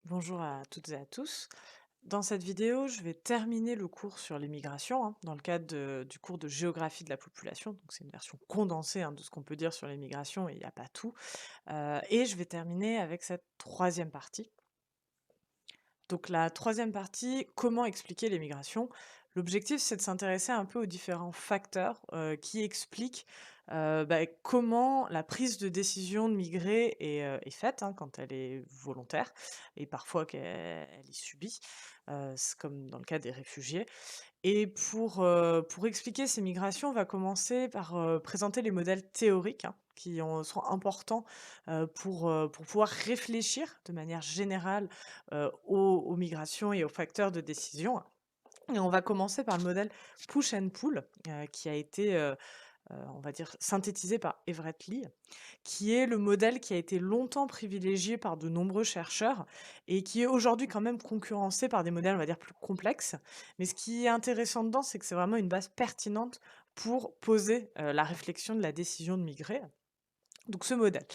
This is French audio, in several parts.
Bonjour à toutes et à tous. Dans cette vidéo, je vais terminer le cours sur les migrations, dans le cadre du cours de géographie de la population. Donc, c'est une version condensée de ce qu'on peut dire sur les migrations, et il n'y a pas tout. Et je vais terminer avec cette troisième partie. Donc, la troisième partie, comment expliquer les migrations? L'objectif, c'est de s'intéresser un peu aux différents facteurs qui expliquent comment la prise de décision de migrer est faite, quand elle est volontaire, et parfois qu'elle est subie, c'est comme dans le cas des réfugiés. Et pour expliquer ces migrations, on va commencer par présenter les modèles théoriques sont importants pour pouvoir réfléchir de manière générale aux migrations et aux facteurs de décision. Et on va commencer par le modèle push and pull qui a été, on va dire, synthétisé par Everett Lee, qui est le modèle qui a été longtemps privilégié par de nombreux chercheurs et qui est aujourd'hui quand même concurrencé par des modèles, on va dire, plus complexes. Mais ce qui est intéressant dedans, c'est que c'est vraiment une base pertinente pour poser la réflexion de la décision de migrer. Donc ce modèle,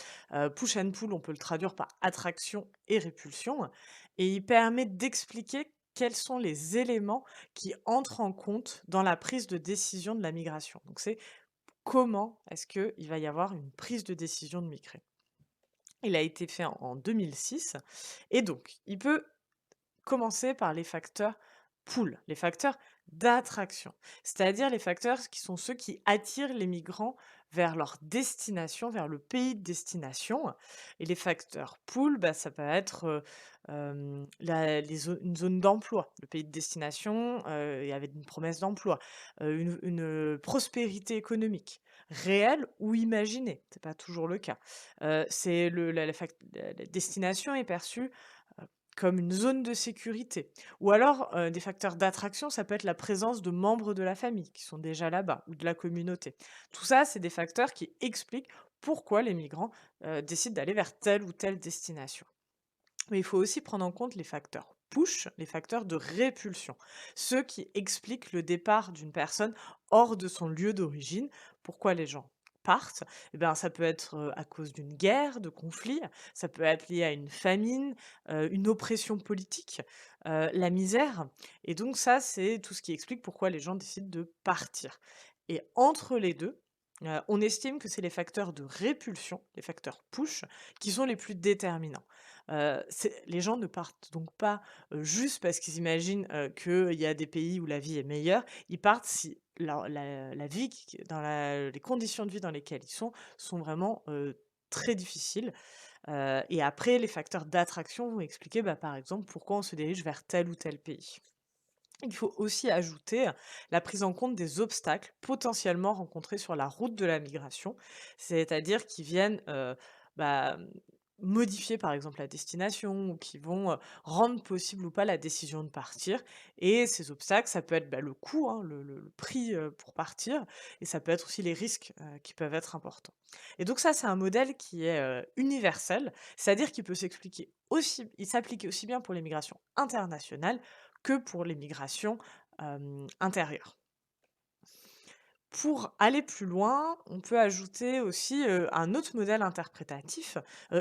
push and pull, on peut le traduire par attraction et répulsion, et il permet d'expliquer quels sont les éléments qui entrent en compte dans la prise de décision de la migration. Donc c'est comment est-ce qu'il va y avoir une prise de décision de migrer? Il a été fait en 2006, et donc il peut commencer par les facteurs pull, les facteurs d'attraction. C'est-à-dire les facteurs qui sont ceux qui attirent les migrants vers leur destination, vers le pays de destination. Et les facteurs pull, ça peut être une zone d'emploi, le pays de destination, et avec une promesse d'emploi, une prospérité économique, réelle ou imaginée, c'est pas toujours le cas. C'est la destination est perçue comme une zone de sécurité, ou alors, des facteurs d'attraction, ça peut être la présence de membres de la famille qui sont déjà là-bas ou de la communauté. Tout ça, c'est des facteurs qui expliquent pourquoi les migrants, décident d'aller vers telle ou telle destination. Mais il faut aussi prendre en compte les facteurs push, les facteurs de répulsion, ceux qui expliquent le départ d'une personne hors de son lieu d'origine. Pourquoi les gens partent? Eh ben, ça peut être à cause d'une guerre, de conflits, ça peut être lié à une famine, une oppression politique, la misère. Et donc ça, c'est tout ce qui explique pourquoi les gens décident de partir. Et entre les deux, on estime que c'est les facteurs de répulsion, les facteurs push, qui sont les plus déterminants. C'est les gens ne partent donc pas, juste parce qu'ils imaginent, qu'il y a des pays où la vie est meilleure. Ils partent si la vie qui dans la les conditions de vie dans lesquelles ils sont vraiment, très difficiles. Et après les facteurs d'attraction vont expliquer, par exemple, pourquoi on se dirige vers tel ou tel pays. Il faut aussi ajouter la prise en compte des obstacles potentiellement rencontrés sur la route de la migration, c'est-à-dire qui viennent bah, modifier par exemple la destination, ou qui vont rendre possible ou pas la décision de partir. Et ces obstacles, ça peut être le coût, le prix pour partir, et ça peut être aussi les risques qui peuvent être importants. Et donc ça, c'est un modèle qui est universel, c'est-à-dire qu'il peut s'expliquer aussi, il s'applique aussi bien pour les migrations internationales que pour les migrations, intérieures. Pour aller plus loin, on peut ajouter aussi, un autre modèle interprétatif,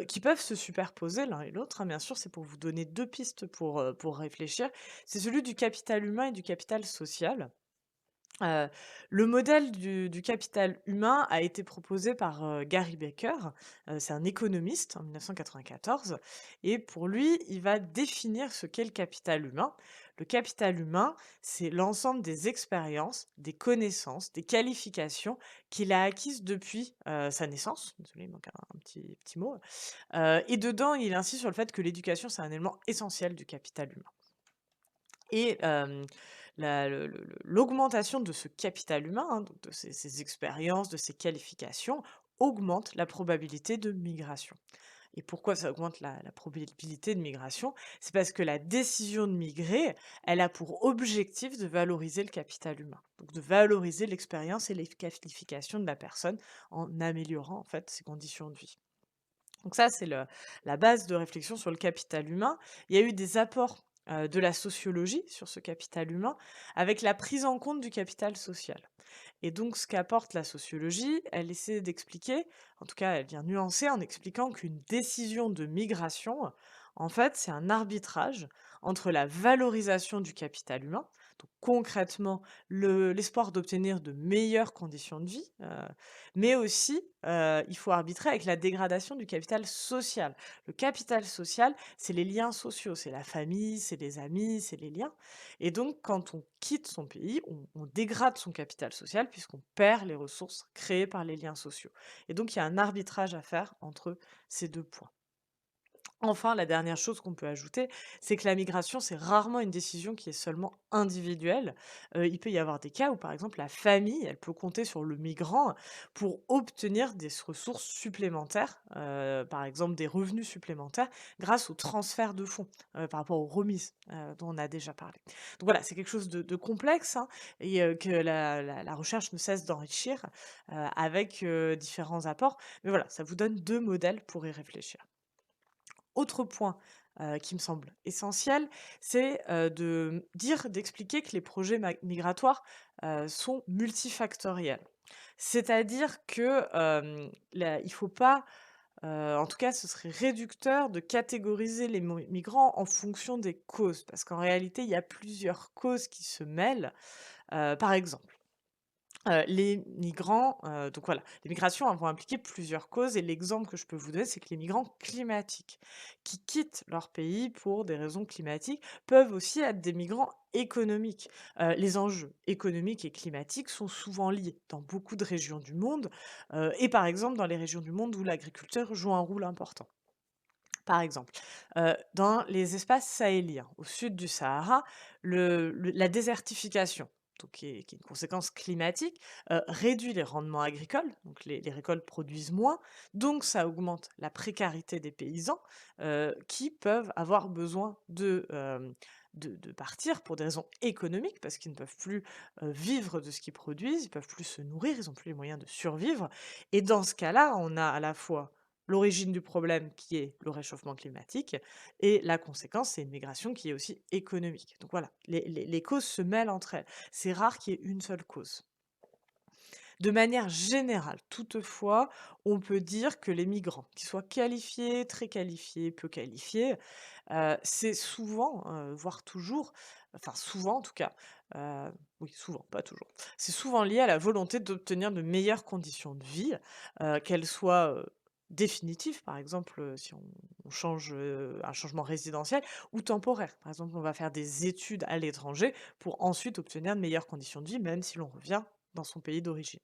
qui peuvent se superposer l'un et l'autre, bien sûr, c'est pour vous donner 2 pistes pour réfléchir. C'est celui du capital humain et du capital social. Heu, le modèle du capital humain a été proposé par, Gary Becker, c'est un économiste en 1994, et pour lui, il va définir ce qu'est le capital humain. Le capital humain, c'est l'ensemble des expériences, des connaissances, des qualifications qu'il a acquises depuis, sa naissance. Désolée, il manque un petit mot, et dedans, il insiste sur le fait que l'éducation, c'est un élément essentiel du capital humain. Et la le l'augmentation de ce capital humain, donc de ces expériences, de ces qualifications, augmente la probabilité de migration. Et pourquoi ça augmente la probabilité de migration? C'est parce que la décision de migrer, elle a pour objectif de valoriser le capital humain. Donc de valoriser l'expérience et les qualifications de la personne en améliorant, en fait, ses conditions de vie. Donc ça, c'est la base de réflexion sur le capital humain. Il y a eu des apports, de la sociologie sur ce capital humain, avec la prise en compte du capital social. Et donc ce qu'apporte la sociologie, elle essaie d'expliquer, en tout cas elle vient nuancer en expliquant qu'une décision de migration, En fait, c'est un arbitrage entre la valorisation du capital humain, donc concrètement l'espoir d'obtenir de meilleures conditions de vie, mais aussi il faut arbitrer avec la dégradation du capital social. Le capital social, c'est les liens sociaux, c'est la famille, c'est les amis, c'est les liens. Et donc, quand on quitte son pays, on dégrade son capital social puisqu'on perd les ressources créées par les liens sociaux. Et donc, il y a un arbitrage à faire entre ces deux points. Enfin, la dernière chose qu'on peut ajouter, c'est que la migration, c'est rarement une décision qui est seulement individuelle. Il peut y avoir des cas où, par exemple, la famille, elle peut compter sur le migrant pour obtenir des ressources supplémentaires, par exemple des revenus supplémentaires, grâce au transfert de fonds, par rapport aux remises, dont on a déjà parlé. Donc voilà, c'est quelque chose de complexe, hein, et que la recherche ne cesse d'enrichir, avec, différents apports. Mais voilà, ça vous donne 2 modèles pour y réfléchir. Autre point, qui me semble essentiel, c'est, d'expliquer que les projets migratoires, sont multifactoriels. C'est-à-dire que, il faut pas, en tout cas, ce serait réducteur de catégoriser les migrants en fonction des causes, parce qu'en réalité, il y a plusieurs causes qui se mêlent. Par exemple, les migrants, donc voilà, les migrations, elles vont impliquer plusieurs causes et l'exemple que je peux vous donner, c'est que les migrants climatiques qui quittent leur pays pour des raisons climatiques peuvent aussi être des migrants économiques. Les enjeux économiques et climatiques sont souvent liés dans beaucoup de régions du monde, et par exemple dans les régions du monde où l'agriculteur joue un rôle important. Par exemple, dans les espaces sahéliens, au sud du Sahara, la désertification, donc qui est une conséquence climatique, réduit les rendements agricoles, donc les récoltes produisent moins, donc ça augmente la précarité des paysans, qui peuvent avoir besoin de partir pour des raisons économiques, parce qu'ils ne peuvent plus, vivre de ce qu'ils produisent, ils peuvent plus se nourrir, ils ont plus les moyens de survivre et dans ce cas-là, on a à la fois l'origine du problème qui est le réchauffement climatique et la conséquence, c'est une migration qui est aussi économique. Donc voilà, les causes se mêlent entre elles. C'est rare qu'il y ait une seule cause. De manière générale, toutefois, on peut dire que les migrants, qu'ils soient qualifiés, très qualifiés, peu qualifiés, c'est souvent, voire toujours, enfin souvent en tout cas, oui souvent, pas toujours, c'est souvent lié à la volonté d'obtenir de meilleures conditions de vie, qu'elles soient, définitives, par exemple, si on change, un changement résidentiel ou temporaire. Par exemple, on va faire des études à l'étranger pour ensuite obtenir de meilleures conditions de vie, même si l'on revient dans son pays d'origine.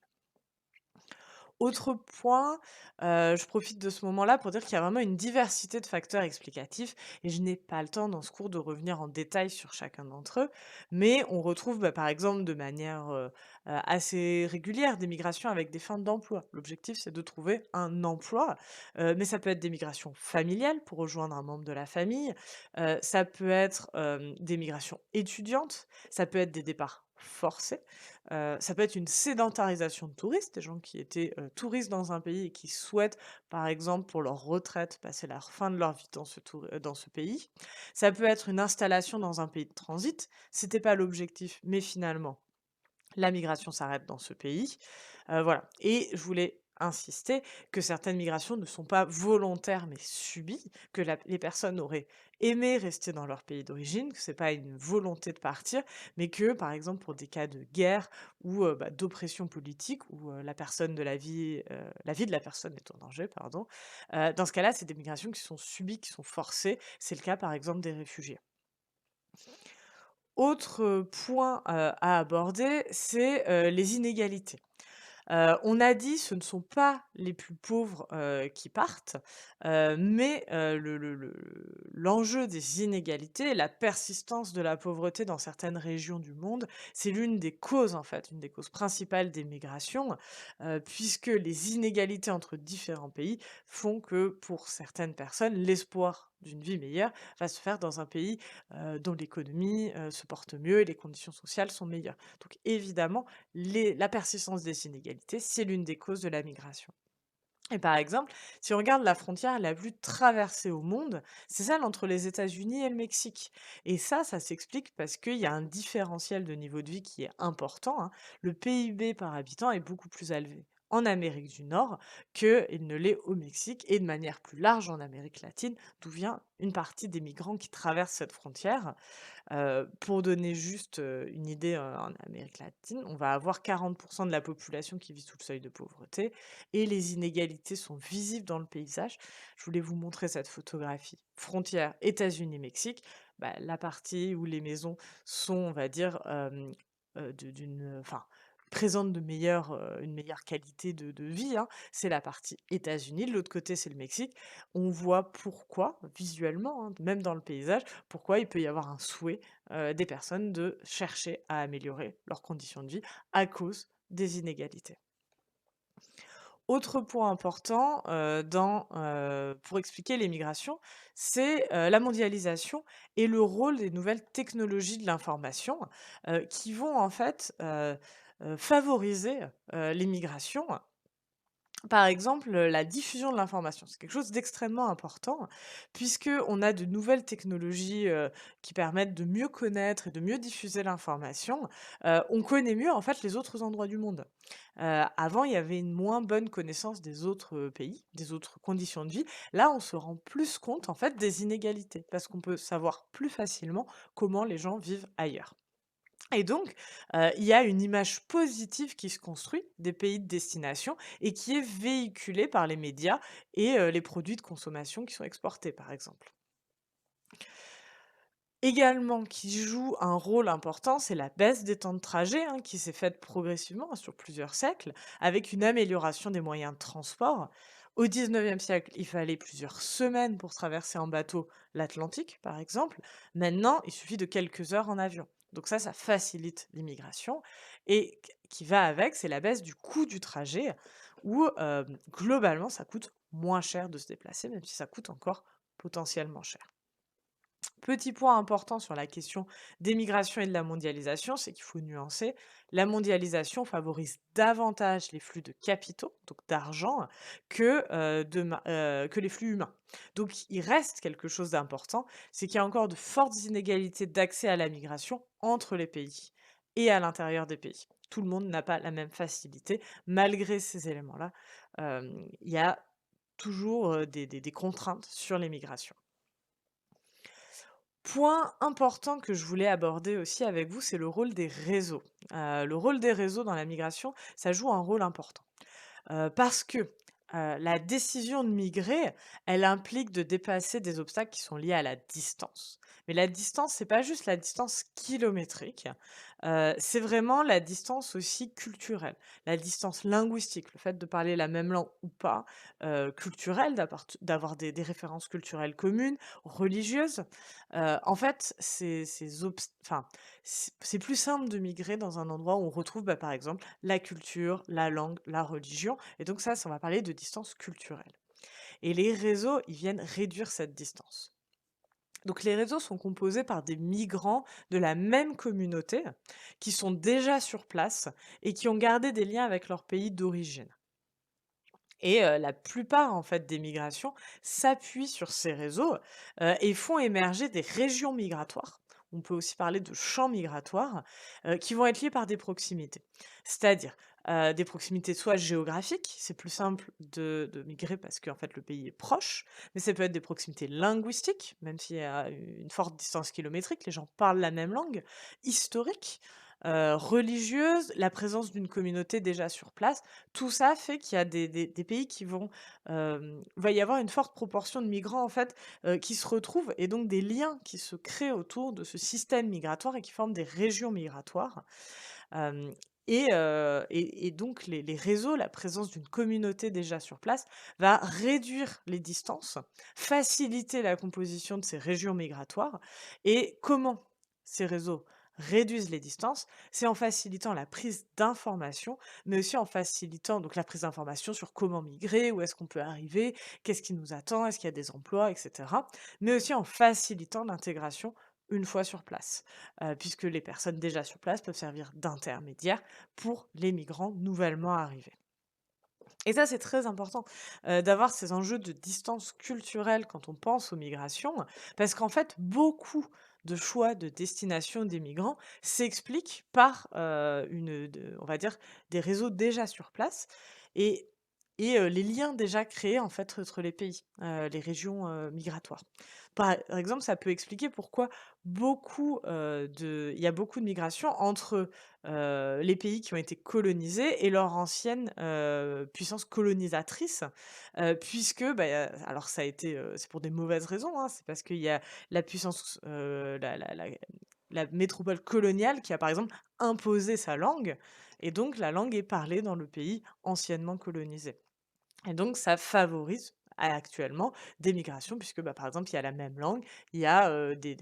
Autre point, je profite de ce moment-là pour dire qu'il y a vraiment une diversité de facteurs explicatifs et je n'ai pas le temps dans ce cours de revenir en détail sur chacun d'entre eux. Mais on retrouve, bah, par exemple, de manière, assez régulière des migrations avec des fins d'emploi. L'objectif, c'est de trouver un emploi, mais ça peut être des migrations familiales pour rejoindre un membre de la famille, ça peut être, des migrations étudiantes, ça peut être des départs forcés. Ça peut être une sédentarisation de touristes, des gens qui étaient, touristes dans un pays et qui souhaitent, par exemple, pour leur retraite, passer la fin de leur vie dans ce pays. Ça peut être une installation dans un pays de transit. C'était pas l'objectif, mais finalement la migration s'arrête dans ce pays. Voilà et je voulais insister que certaines migrations ne sont pas volontaires, mais subies, que les personnes auraient aimé rester dans leur pays d'origine, que c'est pas une volonté de partir, mais que, par exemple, pour des cas de guerre ou, bah, d'oppression politique où, la vie de la personne est en danger, pardon, dans ce cas-là, c'est des migrations qui sont subies, qui sont forcées. C'est le cas, par exemple, des réfugiés. Autre, point, à aborder, c'est, les inégalités. On a dit ce ne sont pas les plus pauvres, qui partent, mais l'enjeu des inégalités, la persistance de la pauvreté dans certaines régions du monde, c'est l'une des causes, en fait, une des causes principales des migrations, puisque les inégalités entre différents pays font que, pour certaines personnes, l'espoir d'une vie meilleure va se faire dans un pays, dont l'économie, se porte mieux et les conditions sociales sont meilleures. Donc évidemment, la persistance des inégalités, c'est l'une des causes de la migration. Et par exemple, si on regarde la frontière la plus traversée au monde, c'est celle entre les États-Unis et le Mexique. Et ça s'explique parce qu'il y a un différentiel de niveau de vie qui est important, hein. Le PIB par habitant est beaucoup plus élevé en Amérique du Nord qu'il ne l'est au Mexique et de manière plus large en Amérique latine, d'où vient une partie des migrants qui traversent cette frontière. Pour donner juste, une idée, en Amérique latine, on va avoir 40 de la population qui vit sous le seuil de pauvreté et les inégalités sont visibles dans le paysage. Je voulais vous montrer cette photographie. Frontière États-Unis-Mexique, bah, la partie où les maisons sont, on va dire, présentent une meilleure qualité de vie, hein, c'est la partie États-Unis. De l'autre côté, c'est le Mexique. On voit pourquoi, visuellement, hein, même dans le paysage, pourquoi il peut y avoir un souhait, des personnes de chercher à améliorer leurs conditions de vie à cause des inégalités. Autre point important, pour expliquer les migrations, c'est, la mondialisation et le rôle des nouvelles technologies de l'information, qui vont en fait, favoriser, les migrations. Par exemple, la diffusion de l'information, c'est quelque chose d'extrêmement important puisque on a de nouvelles technologies, qui permettent de mieux connaître et de mieux diffuser l'information. On connaît mieux, en fait, les autres endroits du monde. Avant, il y avait une moins bonne connaissance des autres, pays, des autres conditions de vie. Là, on se rend plus compte, en fait, des inégalités parce qu'on peut savoir plus facilement comment les gens vivent ailleurs. Et donc, il y a une image positive qui se construit des pays de destination et qui est véhiculée par les médias et les produits de consommation qui sont exportés, par exemple. Également, qui joue un rôle important, c'est la baisse des temps de trajet, hein, qui s'est faite progressivement, hein, sur plusieurs siècles, avec une amélioration des moyens de transport. Au 19e siècle, il fallait plusieurs semaines pour traverser en bateau l'Atlantique, par exemple. Maintenant, il suffit de quelques heures en avion. Donc ça facilite l'immigration. Et qui va avec, c'est la baisse du coût du trajet, où globalement, ça coûte moins cher de se déplacer, même si ça coûte encore potentiellement cher. Petit point important sur la question des migrations et de la mondialisation, c'est qu'il faut nuancer. La mondialisation favorise davantage les flux de capitaux, donc d'argent, que les flux humains. Donc il reste quelque chose d'important, c'est qu'il y a encore de fortes inégalités d'accès à la migration entre les pays et à l'intérieur des pays. Tout le monde n'a pas la même facilité. Malgré ces éléments-là, il y a toujours des contraintes sur les migrations. Point important que je voulais aborder aussi avec vous, c'est le rôle des réseaux. Le rôle des réseaux dans la migration, ça joue un rôle important. Parce que, la décision de migrer, elle implique de dépasser des obstacles qui sont liés à la distance. Mais la distance, c'est pas juste la distance kilométrique, c'est vraiment la distance aussi culturelle, la distance linguistique, le fait de parler la même langue ou pas, culturelle, d'avoir des références culturelles communes, religieuses. En fait, c'est plus simple de migrer dans un endroit où on retrouve, bah, par exemple, la culture, la langue, la religion et donc ça on va parler de distance culturelle et les réseaux, ils viennent réduire cette distance. Donc les réseaux sont composés par des migrants de la même communauté qui sont déjà sur place et qui ont gardé des liens avec leur pays d'origine. Et la plupart, en fait, des migrations s'appuient sur ces réseaux, et font émerger des régions migratoires. On peut aussi parler de champs migratoires, qui vont être liés par des proximités. C'est-à-dire, des proximités soit géographiques, c'est plus simple de migrer parce qu'en fait le pays est proche, mais ça peut être des proximités linguistiques, même s'il y a une forte distance kilométrique, les gens parlent la même langue, historiques, religieuses, la présence d'une communauté déjà sur place. Tout ça fait qu'il y a des pays qui vont, va y avoir une forte proportion de migrants en fait, qui se retrouvent et donc des liens qui se créent autour de ce système migratoire et qui forment des régions migratoires. Hem et donc les réseaux, la présence d'une communauté déjà sur place va réduire les distances, faciliter la composition de ces régions migratoires et comment ces réseaux réduisent les distances? C'est en facilitant la prise d'informations, mais aussi en facilitant donc la prise d'informations sur comment migrer, où est-ce qu'on peut arriver, qu'est-ce qui nous attend, est-ce qu'il y a des emplois et cetera, mais aussi en facilitant l'intégration une fois sur place puisque les personnes déjà sur place peuvent servir d'intermédiaires pour les migrants nouvellement arrivés. Et ça, c'est très important, d'avoir ces enjeux de distance culturelle quand on pense aux migrations, parce qu'en fait, beaucoup de choix de destination des migrants s'expliquent par, on va dire, des réseaux déjà sur place et les liens déjà créés, en fait, entre les pays, les régions, migratoires. Par exemple, ça peut expliquer pourquoi il y a beaucoup de migrations entre, les pays qui ont été colonisés et leur ancienne, puissance colonisatrice, puisque, alors ça a été, c'est pour des mauvaises raisons, hein. C'est parce qu'il y a la puissance, la métropole coloniale qui a, par exemple, imposé sa langue et donc la langue est parlée dans le pays anciennement colonisé et donc ça favorise actuellement des migrations puisque, par exemple, il y a la même langue, il y a,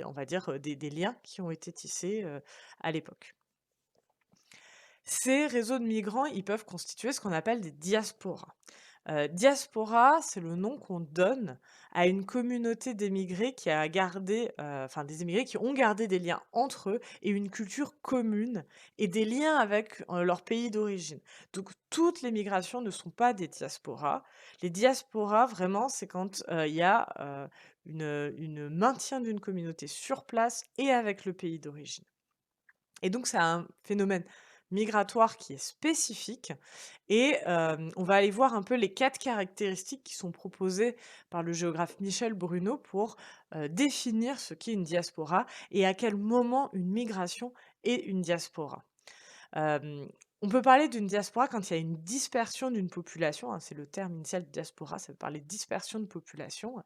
on va dire, des liens qui ont été tissés, à l'époque. Ces réseaux de migrants, ils peuvent constituer ce qu'on appelle des diasporas. Diaspora, c'est le nom qu'on donne à une communauté d'émigrés qui a gardé, enfin des émigrés qui ont gardé des liens entre eux et une culture commune et des liens avec, leur pays d'origine. Donc toutes les migrations ne sont pas des diasporas. Les diasporas, vraiment, c'est quand, il y a, une maintien d'une communauté sur place et avec le pays d'origine. Et donc c'est un phénomène migratoire qui est spécifique et on va aller voir un peu les 4 caractéristiques qui sont proposées par le géographe Michel Bruno pour, définir ce qu'est une diaspora et à quel moment une migration est une diaspora. Hem, on peut parler d'une diaspora quand il y a une dispersion d'une population, hein, c'est le terme initial de diaspora, ça veut parler de dispersion de population.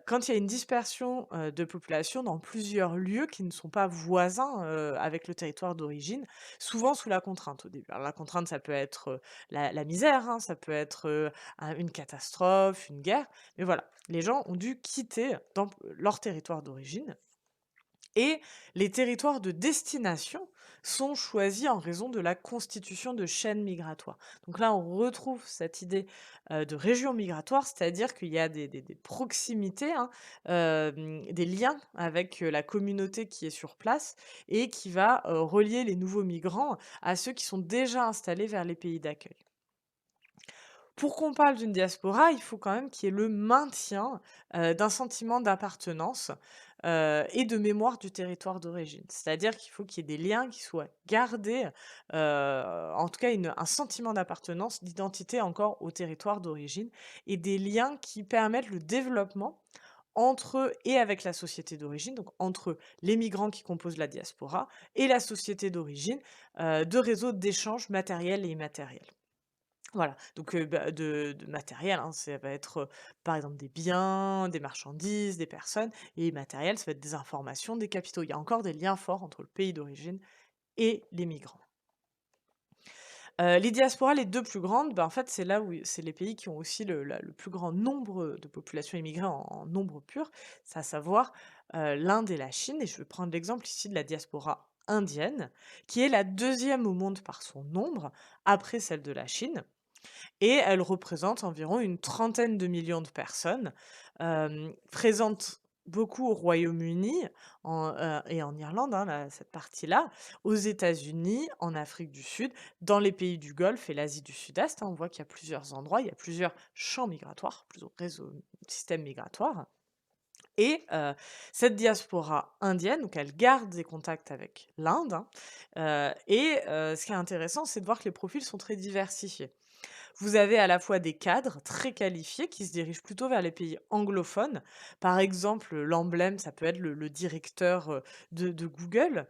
Quand il y a une dispersion, de population dans plusieurs lieux qui ne sont pas voisins, avec le territoire d'origine, souvent sous la contrainte au début. Alors la contrainte, ça peut être, la misère, hein, ça peut être, une catastrophe, une guerre, mais voilà, les gens ont dû quitter leur territoire d'origine et les territoires de destination sont choisis en raison de la constitution de chaînes migratoires. Donc là, on retrouve cette idée, de région migratoire, c'est-à-dire qu'il y a des proximités, hein, des liens avec, la communauté qui est sur place et qui va, relier les nouveaux migrants à ceux qui sont déjà installés vers les pays d'accueil. Pour qu'on parle d'une diaspora, il faut quand même qu'il y ait le maintien, d'un sentiment d'appartenance, et de mémoire du territoire d'origine. C'est-à-dire qu'il faut qu'il y ait des liens qui soient gardés, en tout cas un sentiment d'appartenance, d'identité encore au territoire d'origine et des liens qui permettent le développement entre eux et avec la société d'origine, donc entre les migrants qui composent la diaspora et la société d'origine, de réseaux d'échanges matériels et immatériels. Voilà, donc de matériel, hein, ça va être, par exemple des biens, des marchandises, des personnes et immatériel, ça va être des informations, des capitaux. Il y a encore des liens forts entre le pays d'origine et les migrants. Les diasporas, les 2 plus grandes, en fait, c'est là où c'est les pays qui ont aussi le plus grand nombre de populations immigrées en nombre pur, c'est à savoir, l'Inde et la Chine et je vais prendre l'exemple ici de la diaspora indienne, qui est la deuxième au monde par son nombre, après celle de la Chine et elle représente environ une trentaine de millions de personnes, présente beaucoup au Royaume-Uni et en Irlande, hein, cette partie-là, aux États-Unis, en Afrique du Sud, dans les pays du Golfe et l'Asie du Sud-Est, hein. On voit qu'il y a plusieurs endroits, il y a plusieurs champs migratoires, plusieurs réseaux systèmes migratoires et cette diaspora indienne, donc elle garde des contacts avec l'Inde, hein, ce qui est intéressant, c'est de voir que les profils sont très diversifiés. Vous avez à la fois des cadres très qualifiés qui se dirigent plutôt vers les pays anglophones. Par exemple, l'emblème, ça peut être le directeur, de Google,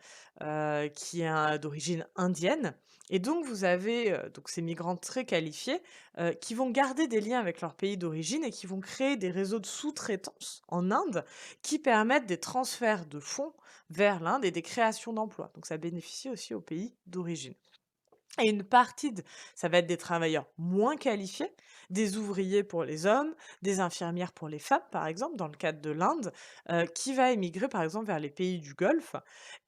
qui est d'origine indienne et donc vous avez, donc ces migrants très qualifiés, qui vont garder des liens avec leur pays d'origine et qui vont créer des réseaux de sous-traitance en Inde, qui permettent des transferts de fonds vers l'Inde et des créations d'emplois. Donc ça bénéficie aussi au pays d'origine. Et une partie ça va être des travailleurs moins qualifiés, des ouvriers pour les hommes, des infirmières pour les femmes, par exemple, dans le cadre de l'Inde, qui va émigrer, par exemple, vers les pays du Golfe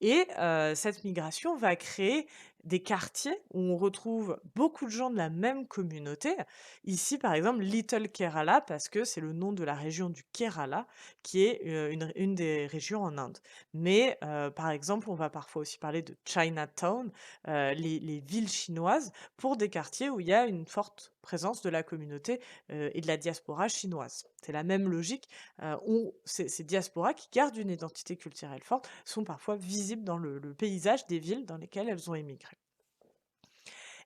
et cette migration va créer des quartiers où on retrouve beaucoup de gens de la même communauté. Ici, par exemple, Little Kerala, parce que c'est le nom de la région du Kerala, qui est, une des régions en Inde. Mais par exemple, on va parfois aussi parler de Chinatown, les villes chinoises pour des quartiers où il y a une forte présence de la communauté, et de la diaspora chinoise. C'est la même logique, où ces diasporas qui gardent une identité culturelle forte sont parfois visibles dans le paysage des villes dans lesquelles elles ont émigré.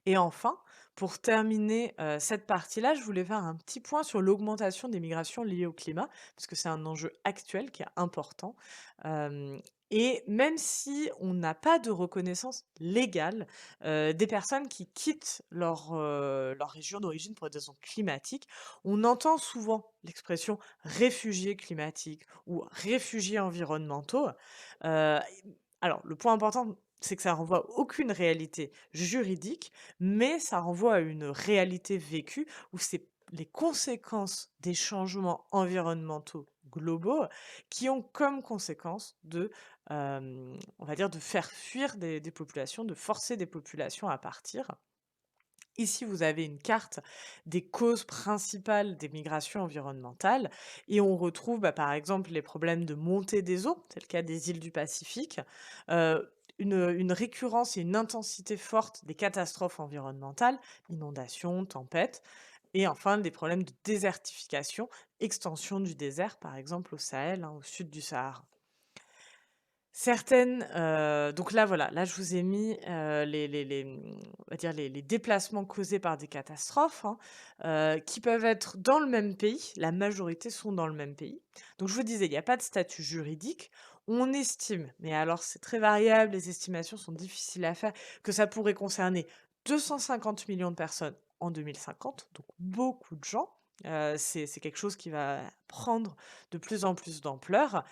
Et enfin, pour terminer, cette partie-là, je voulais faire un petit point sur l'augmentation des migrations liées au climat, parce que c'est un enjeu actuel qui est important. Hem et même si on n'a pas de reconnaissance légale, des personnes qui quittent leur région d'origine pour des raisons climatiques, on entend souvent l'expression «réfugiés climatiques» ou «réfugiés environnementaux». Heu, alors le point important, c'est que ça renvoie à aucune réalité juridique, mais ça renvoie à une réalité vécue où c'est les conséquences des changements environnementaux globaux qui ont comme conséquence on va dire, de faire fuir des populations, de forcer des populations à partir. Ici, vous avez une carte des causes principales des migrations environnementales et on retrouve, par exemple, les problèmes de montée des eaux, c'est le cas des îles du Pacifique, une récurrence et une intensité forte des catastrophes environnementales, inondations, tempêtes, et enfin des problèmes de désertification, extension du désert, par exemple au Sahel, hein, au sud du Sahara. Certaines, donc là, voilà, là, je vous ai mis, on va dire les déplacements causés par des catastrophes, hein, qui peuvent être dans le même pays. La majorité sont dans le même pays. Donc je vous disais, il y a pas de statut juridique. On estime, mais alors c'est très variable, les estimations sont difficiles à faire, que ça pourrait concerner 250 millions de personnes en 2050, donc beaucoup de gens. C'est quelque chose qui va prendre de plus en plus d'ampleur.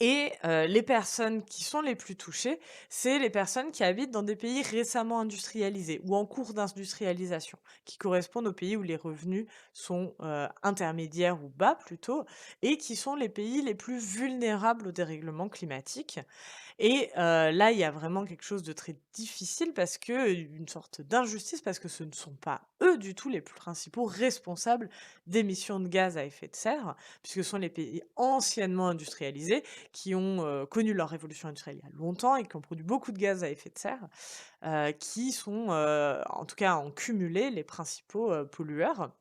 Et les personnes qui sont les plus touchées, c'est les personnes qui habitent dans des pays récemment industrialisés ou en cours d'industrialisation, qui correspondent aux pays où les revenus sont, intermédiaires ou bas plutôt, et qui sont les pays les plus vulnérables au dérèglement climatique. Et là, il y a vraiment quelque chose de très difficile parce que une sorte d'injustice, parce que ce ne sont pas eux du tout les principaux responsables d'émissions de gaz à effet de serre, puisque ce sont les pays anciennement industrialisés qui ont, connu leur révolution industrielle il y a longtemps et qui ont produit beaucoup de gaz à effet de serre, qui sont, en tout cas en cumulé, les principaux, pollueurs.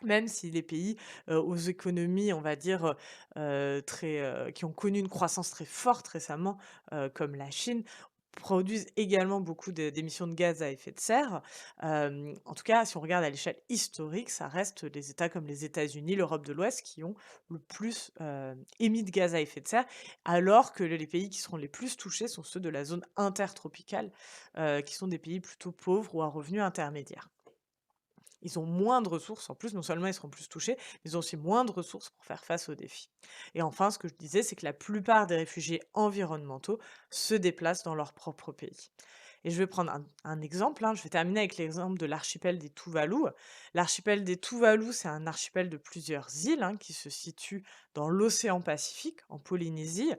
Même si les pays, aux économies, on va dire, très, qui ont connu une croissance très forte récemment, comme la Chine, produisent également beaucoup d'émissions de gaz à effet de serre. En tout cas, si on regarde à l'échelle historique, ça reste les États comme les États-Unis, l'Europe de l'Ouest qui ont le plus, émis de gaz à effet de serre, alors que les pays qui seront les plus touchés sont ceux de la zone intertropicale, qui sont des pays plutôt pauvres ou à revenus intermédiaires. Ils ont moins de ressources en plus, non seulement ils seront plus touchés, mais ils ont aussi moins de ressources pour faire face aux défis. Et enfin, ce que je disais, c'est que la plupart des réfugiés environnementaux se déplacent dans leur propre pays. Et je vais prendre un exemple, hein, je vais terminer avec l'exemple de l'archipel des Tuvalu. L'archipel des Tuvalu, c'est un archipel de plusieurs îles, hein, qui se situe dans l'océan Pacifique, en Polynésie.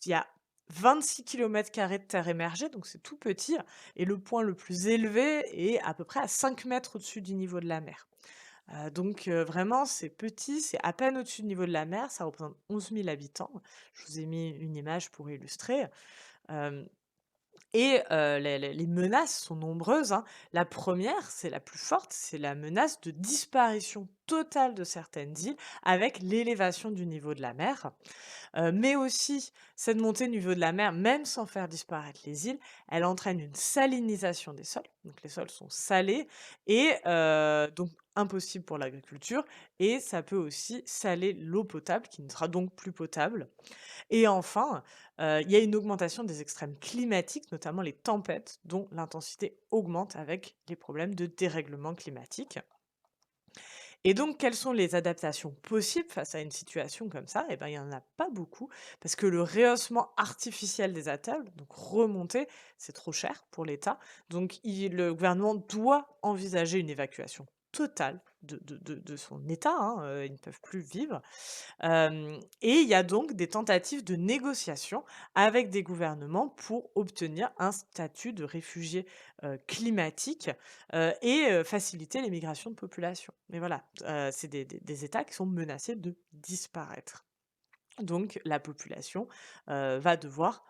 Il y a 26 kilomètres carrés de terre émergée, donc c'est tout petit, et le point le plus élevé est à peu près à 5 mètres au-dessus du niveau de la mer. Donc vraiment, c'est petit, c'est à peine au-dessus du niveau de la mer, ça représente 11 000 habitants. Je vous ai mis une image pour illustrer. Hem et les menaces sont nombreuses, hein. La première, c'est la plus forte, c'est la menace de disparition totale de certaines îles avec l'élévation du niveau de la mer. Mais aussi, cette montée du niveau de la mer, même sans faire disparaître les îles, elle entraîne une salinisation des sols. Donc les sols sont salés et donc impossible pour l'agriculture, et ça peut aussi saler l'eau potable qui ne sera donc plus potable. Et enfin, il y a une augmentation des extrêmes climatiques, notamment les tempêtes, dont l'intensité augmente avec les problèmes de dérèglement climatique. Et donc, quelles sont les adaptations possibles face à une situation comme ça? Eh ben, il y en a pas beaucoup, parce que le rehaussement artificiel des atolls, donc remonter, c'est trop cher pour l'État. Donc, le gouvernement doit envisager une évacuation totale de son État, hein, ils ne peuvent plus vivre. Et il y a donc des tentatives de négociation avec des gouvernements pour obtenir un statut de réfugié, climatique, et faciliter les migrations de population. Mais voilà, c'est des États qui sont menacés de disparaître. Donc la population, va devoir,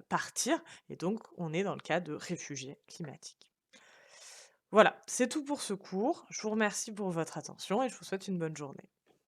partir, et donc on est dans le cas de réfugiés climatiques. Voilà, c'est tout pour ce cours. Je vous remercie pour votre attention et je vous souhaite une bonne journée.